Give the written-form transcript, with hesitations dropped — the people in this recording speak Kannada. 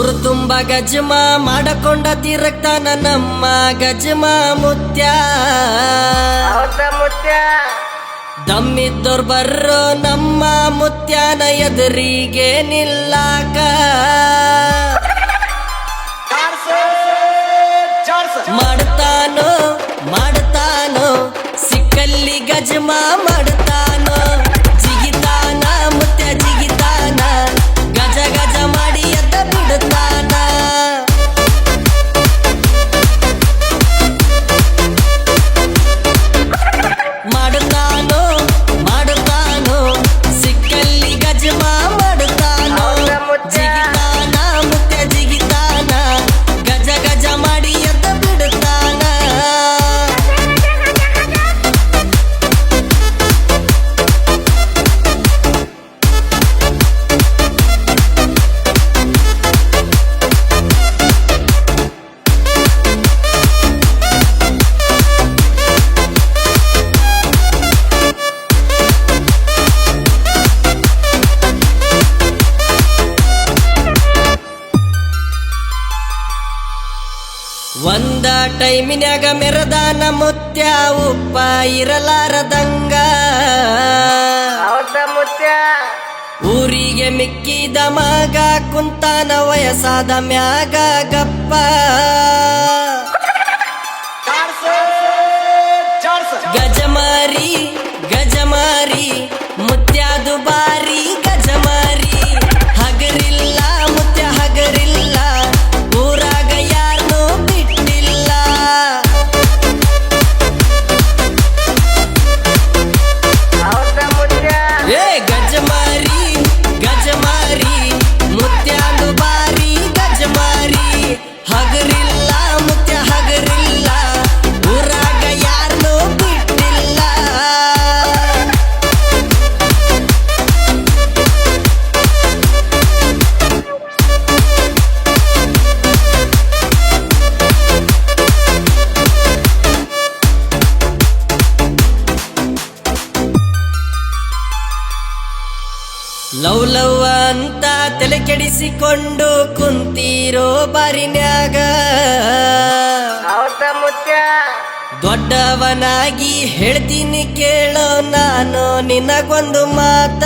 ಊರು ತುಂಬ ಗಜಮ ಮಾಡಕೊಂಡ ತೀರಕ್ತಾನ ನಮ್ಮ ಗಜಮ ಮುತ್ಯ ದಮ್ಮಿದ್ದೋರ್ ಬರ್ರೋ ನಮ್ಮ ಮುತ್ಯಾನ ಎದುರಿಗೆ ನಿಲ್ಲಾಕ ಮಾಡ್ತಾನೋ ಮಾಡ್ತಾನೋ ಸಿಕ್ಕಲ್ಲಿ ಗಜಮ ಮಾಡ್ತಾನೋ ಜಿಗಿತಾನ ಮುತ್ಯ ಜಿಗಿತಾನ ಗಜ ಗಜ ಮಾಡಿ ಎದ್ದ ಬಿಡ್ತಾನ ಮಾಡ್ತಾನೋ ಮಾಡ್ತಾನೋ ಸಿಕ್ಕಲ್ಲಿ ಗಜಮ ಮಾಡ್ತಾನೋ ಜಿಗಿತಾನ ಮುತ್ಯ ಜಿಗಿತಾನ ಗಜ ಗಜ ಮಾಡಿ ಎದ್ದ ಬಿಡ್ತಾನ ಒಂದ ಟೈಮಿನ್ಯಾಗ ಮೆರದಾನ ಮುತ್ಯ ಉಪ್ಪ ಇರಲಾರದಂಗ ಊರಿಗೆ ಮಿಕ್ಕಿದ ಮಗ ಕುಂತಾನ ವಯಸ್ಸಾದ ಮ್ಯಾಗ ಗಪ್ಪ ಗಜಮಾರಿ ಗಜಮಾರಿ ಮುತ್ಯಾದು ಬಾರಿ ಗಜಮಾರಿ ಹಗರಿಲ್ಲ ಮುತ್ಯ ಹಗರಿಲ್ಲ ಊರಾಗ ಯಾರನ್ನೂ ಬಿಟ್ಟಿಲ್ಲ ಏ ಗಜಮಾರಿ ಗಜಮಾರಿ ಮುತ್ಯಾದು ಬಾರಿ ಗಜಮಾರಿ ಹಗರಿಲ್ಲ ಮುತ್ಯ ಹಗರಿಲ್ಲ ಊರಾಗ ಯಾರನ್ನೂ ಬಿಟ್ಟಿಲ್ಲ ಲವ್ ಲವ್ ಅಂತ ತಲೆ ಕೆಡಿಸಿಕೊಂಡು ಕುಂತೀರೋ ಬಾರಿನ್ಯಾಗ ದೊಡ್ಡವನಾಗಿ ಹೇಳ್ತೀನಿ ಕೇಳೋ ನಾನು ನಿನಗೊಂದು ಮಾತ